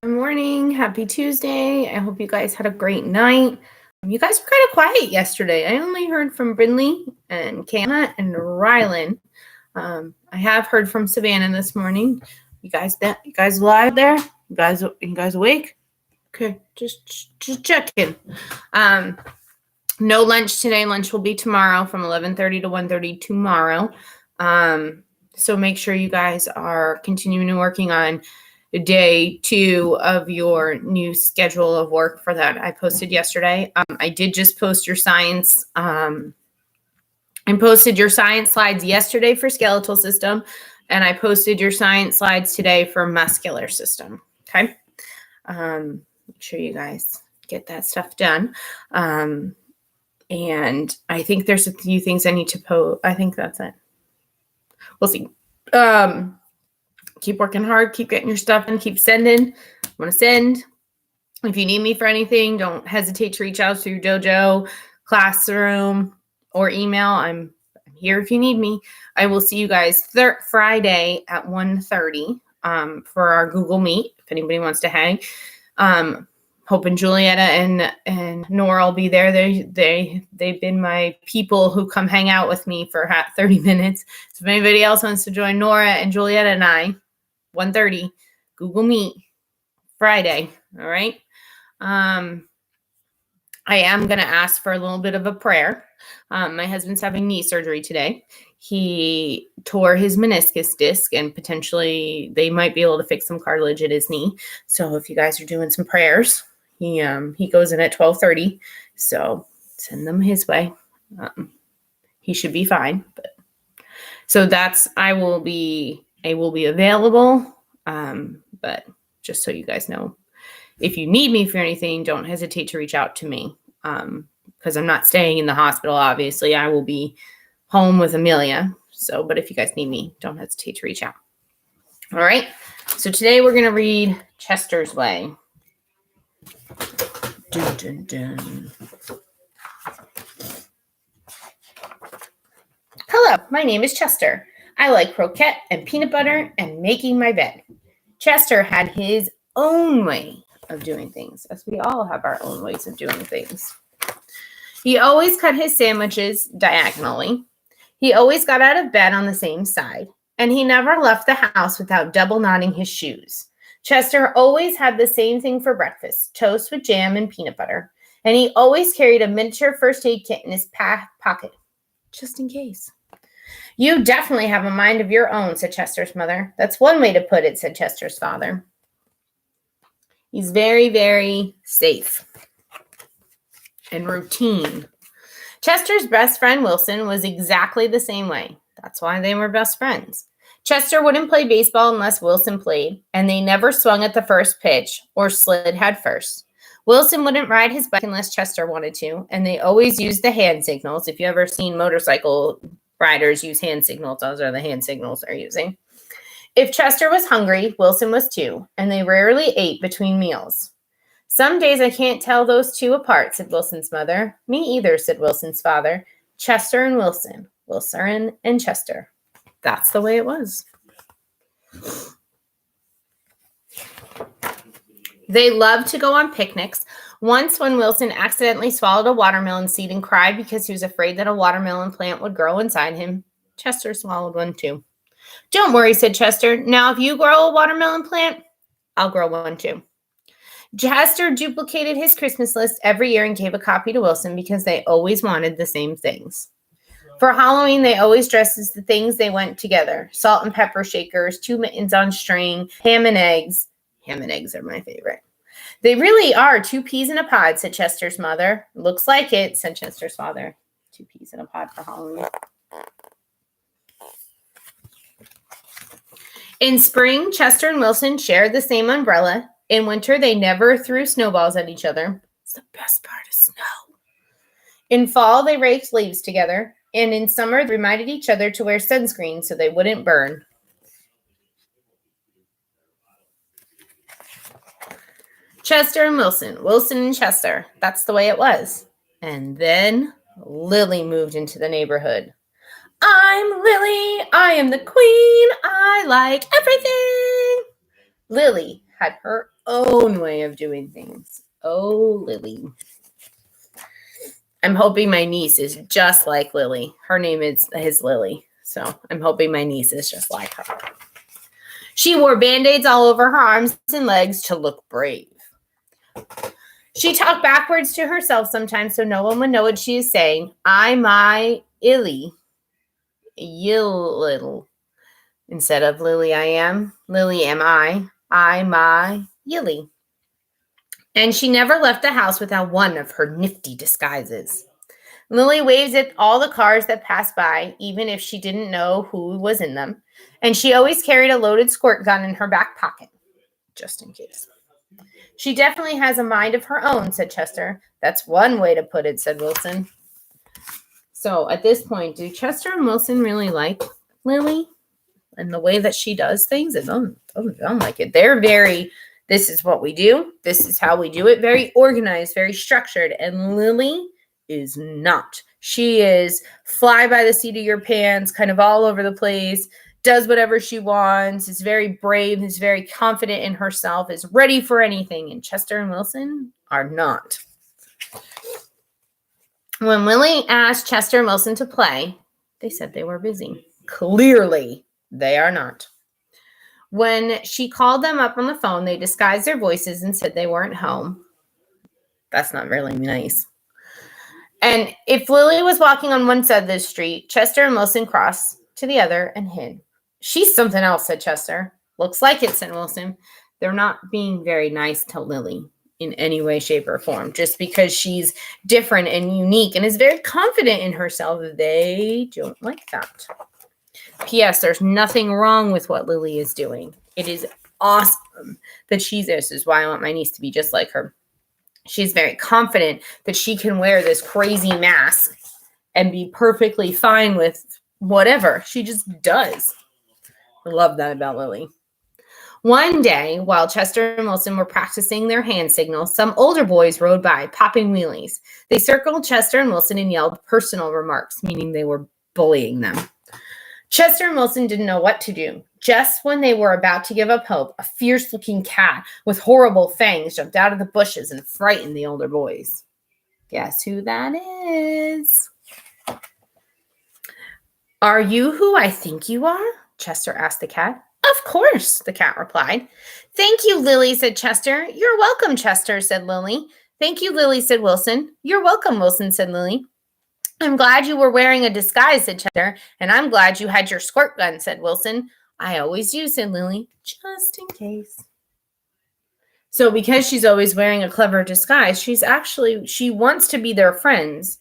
Good morning. Happy Tuesday. I hope you guys had a great night. You guys were kind of quiet yesterday. I only heard from Brinley and Kayla and Rylan. I have heard from Savannah this morning. You guys live there? You guys awake? Okay, just checking. No lunch today. Lunch will be tomorrow from 11:30 to 1:30 tomorrow. So make sure you guys are continuing working on day 2 of your new schedule of work for that I posted yesterday. I did just post your science. I posted your science slides yesterday for skeletal system, and I posted your science slides today for muscular system. Okay. Make sure you guys get that stuff done. And I think there's a few things I need to post. I think that's it. We'll see. Keep working hard. Keep getting your stuff in. Keep sending. I want to send. If you need me for anything, don't hesitate to reach out through Dojo, Classroom, or email. I'm here if you need me. I will see you guys Friday at 1:30 for our Google Meet, if anybody wants to hang. Hoping Julietta and Nora will be there. They've been my people who come hang out with me for 30 minutes. So if anybody else wants to join Nora and Julietta and I, 1:30 Google Meet Friday. All right. I am going to ask for a little bit of a prayer. My husband's having knee surgery today. He tore his meniscus disc, and potentially they might be able to fix some cartilage in his knee. So if you guys are doing some prayers, he goes in at 12:30. So send them his way. He should be fine. So I will be available. But just so you guys know, if you need me for anything, don't hesitate to reach out to me. Because I'm not staying in the hospital, obviously. I will be home with Amelia. So, but if you guys need me, don't hesitate to reach out. All right. So today we're going to read Chester's Way. Dun, dun, dun. Hello, my name is Chester. I like croquette and peanut butter and making my bed. Chester had his own way of doing things, as we all have our own ways of doing things. He always cut his sandwiches diagonally. He always got out of bed on the same side, and he never left the house without double knotting his shoes. Chester always had the same thing for breakfast, toast with jam and peanut butter, and he always carried a miniature first aid kit in his pocket, just in case. You definitely have a mind of your own, said Chester's mother. That's one way to put it, said Chester's father. He's very, very safe and routine. Chester's best friend, Wilson, was exactly the same way. That's why they were best friends. Chester wouldn't play baseball unless Wilson played, and they never swung at the first pitch or slid head first. Wilson wouldn't ride his bike unless Chester wanted to, and they always used the hand signals. If you've ever seen motorcycle riders use hand signals, those are the hand signals they're using. If Chester was hungry, Wilson was too, and they rarely ate between meals. Some days I can't tell those two apart, said Wilson's mother. Me either, said Wilson's father. Chester and Wilson. Wilson and Chester. That's the way it was. They loved to go on picnics. Once when Wilson accidentally swallowed a watermelon seed and cried because he was afraid that a watermelon plant would grow inside him, Chester swallowed one too. Don't worry, said Chester. Now if you grow a watermelon plant, I'll grow one too. Chester duplicated his Christmas list every year and gave a copy to Wilson because they always wanted the same things. For Halloween, they always dressed as the things they went together. Salt and pepper shakers, 2 mittens on string, ham and eggs. Ham and eggs are my favorite. They really are 2 peas in a pod, said Chester's mother. Looks like it, said Chester's father. 2 peas in a pod for Halloween. In spring, Chester and Wilson shared the same umbrella. In winter, they never threw snowballs at each other. It's the best part of snow. In fall, they raked leaves together. And in summer, they reminded each other to wear sunscreen so they wouldn't burn. Chester and Wilson. Wilson and Chester. That's the way it was. And then Lily moved into the neighborhood. I'm Lily. I am the queen. I like everything. Lily had her own way of doing things. Oh, Lily. I'm hoping my niece is just like Lily. Her name is Lily. So I'm hoping my niece is just like her. She wore Band-Aids all over her arms and legs to look brave. She talked backwards to herself sometimes so no one would know what she is saying. I, my, illy, yill little. Instead of Lily, I am. Lily, am I, my, yilly. And she never left the house without one of her nifty disguises. Lily waves at all the cars that pass by, even if she didn't know who was in them. And she always carried a loaded squirt gun in her back pocket, just in case. She definitely has a mind of her own, said Chester. That's one way to put it, said Wilson. So at this point, do Chester and Wilson really like Lily and the way that she does things? It doesn't sound like it. They're very, this is what we do. This is how we do it. Very organized, very structured. And Lily is not. She is fly by the seat of your pants, kind of all over the place, does whatever she wants, is very brave, is very confident in herself, is ready for anything. And Chester and Wilson are not. When Lily asked Chester and Wilson to play, they said they were busy. Clearly, they are not. When she called them up on the phone, they disguised their voices and said they weren't home. That's not really nice. And if Lily was walking on one side of the street, Chester and Wilson crossed to the other and hid. She's something else, said Chester. Looks like it, said Wilson. They're not being very nice to Lily in any way, shape, or form. Just because she's different and unique and is very confident in herself, they don't like that. P.S. There's nothing wrong with what Lily is doing. It is awesome that she's this. Is why I want my niece to be just like her. She's very confident that she can wear this crazy mask and be perfectly fine with whatever. She just does. I love that about Lily. One day, while Chester and Wilson were practicing their hand signals, some older boys rode by, popping wheelies. They circled Chester and Wilson and yelled personal remarks, meaning they were bullying them. Chester and Wilson didn't know what to do. Just when they were about to give up hope, a fierce-looking cat with horrible fangs jumped out of the bushes and frightened the older boys. Guess who that is? Are you who I think you are? Chester asked the cat. Of course, the cat replied. Thank you, Lily, said Chester. You're welcome, Chester, said Lily. Thank you, Lily, said Wilson. You're welcome, Wilson, said Lily. I'm glad you were wearing a disguise, said Chester, and I'm glad you had your squirt gun, said Wilson. I always do, said Lily, just in case. So because she's always wearing a clever disguise, she wants to be their friends.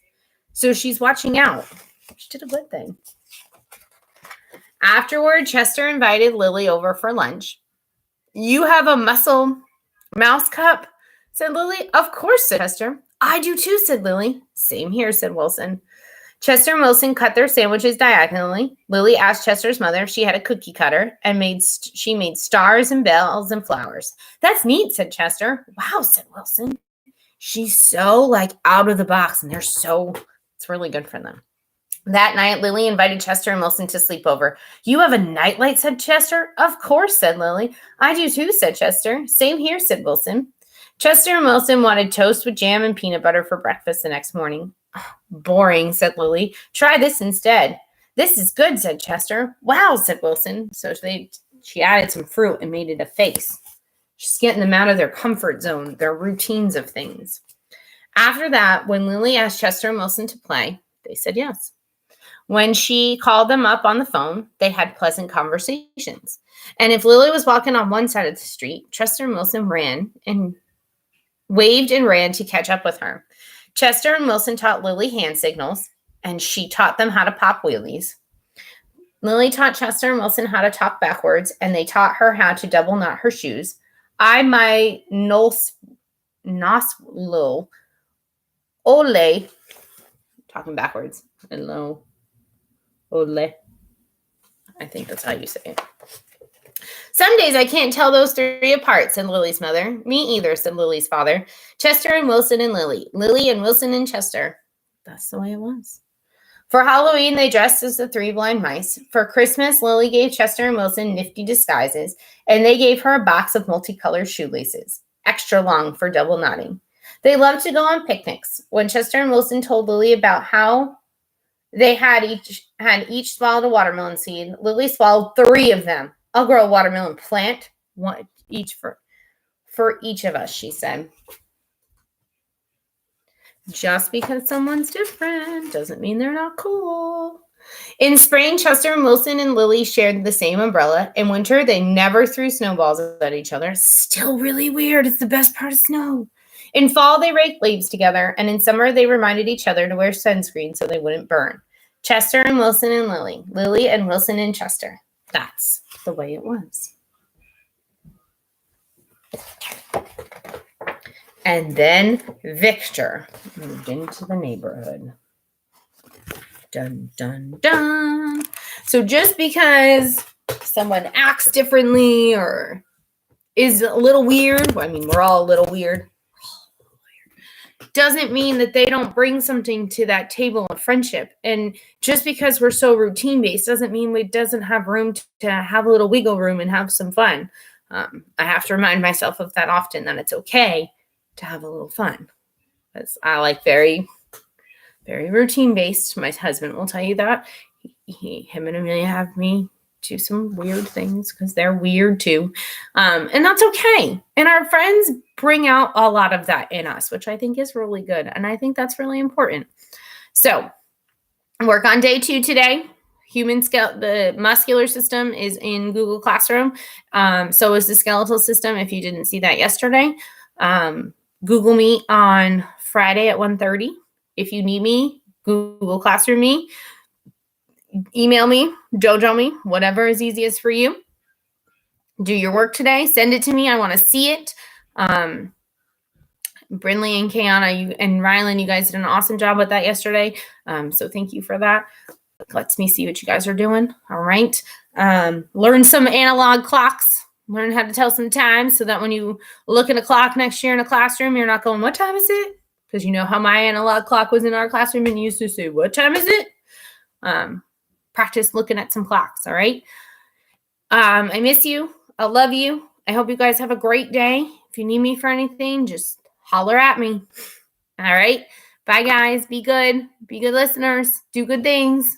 So she's watching out. She did a good thing. Afterward, Chester invited Lily over for lunch. You have a muscle mouse cup, said Lily. Of course, said Chester. I do too, said Lily. Same here, said Wilson. Chester and Wilson cut their sandwiches diagonally. Lily asked Chester's mother if she had a cookie cutter, and she made stars and bells and flowers. That's neat, said Chester. Wow, said Wilson. She's so out of the box, and it's really good for them. That night, Lily invited Chester and Wilson to sleep over. You have a nightlight, said Chester. Of course, said Lily. I do too, said Chester. Same here, said Wilson. Chester and Wilson wanted toast with jam and peanut butter for breakfast the next morning. Boring, said Lily. Try this instead. This is good, said Chester. Wow, said Wilson. So she added some fruit and made it a face. She's getting them out of their comfort zone, their routines of things. After that, when Lily asked Chester and Wilson to play, they said yes. When she called them up on the phone, they had pleasant conversations. And if Lily was walking on one side of the street, Chester and Wilson waved and ran to catch up with her. Chester and Wilson taught Lily hand signals, and she taught them how to pop wheelies. Lily taught Chester and Wilson how to talk backwards, and they taught her how to double knot her shoes. I my noslo ole, talking backwards, and low ole. I think that's how you say it. Some days I can't tell those three apart, said Lily's mother. Me either, said Lily's father. Chester and Wilson and Lily. Lily and Wilson and Chester. That's the way it was. For Halloween, they dressed as the three blind mice. For Christmas, Lily gave Chester and Wilson nifty disguises, and they gave her a box of multicolored shoelaces. extra long for double knotting. They loved to go on picnics. When Chester and Wilson told Lily about how they had each swallowed a watermelon seed, Lily swallowed 3 of them. I'll grow a watermelon plant, one each for each of us, she said. Just because someone's different doesn't mean they're not cool. In spring, Chester and Wilson and Lily shared the same umbrella. In winter, they never threw snowballs at each other. Still really weird. It's the best part of snow. In fall, they raked leaves together, and in summer, they reminded each other to wear sunscreen so they wouldn't burn. Chester and Wilson and Lily. Lily and Wilson and Chester. That's the way it was. And then Victor moved into the neighborhood. Dun, dun, dun. So just because someone acts differently or is a little weird, well, I mean, we're all a little weird, doesn't mean that they don't bring something to that table of friendship. And just because we're so routine-based doesn't mean it doesn't have room to have a little wiggle room and have some fun. I have to remind myself of that often, that it's okay to have a little fun. Because I like very, very routine-based. My husband will tell you that. Him and Amelia have me do some weird things because they're weird too. And that's okay. And our friends bring out a lot of that in us, which I think is really good. And I think that's really important. So work on day 2 today. The muscular system is in Google Classroom. So is the skeletal system, if you didn't see that yesterday. Google me on Friday at 1:30. If you need me, Google Classroom me. Email me, Jojo me, whatever is easiest for you. Do your work today. Send it to me. I want to see it. Brinley and Kiana and Rylan, you guys did an awesome job with that yesterday. So thank you for that. Lets me see what you guys are doing. All right. Learn some analog clocks. Learn how to tell some time so that when you look at a clock next year in a classroom, you're not going, what time is it? Because you know how my analog clock was in our classroom and used to say, what time is it? Practice looking at some clocks, all right? I miss you. I love you. I hope you guys have a great day. If you need me for anything, just holler at me. All right? Bye, guys. Be good. Be good listeners. Do good things.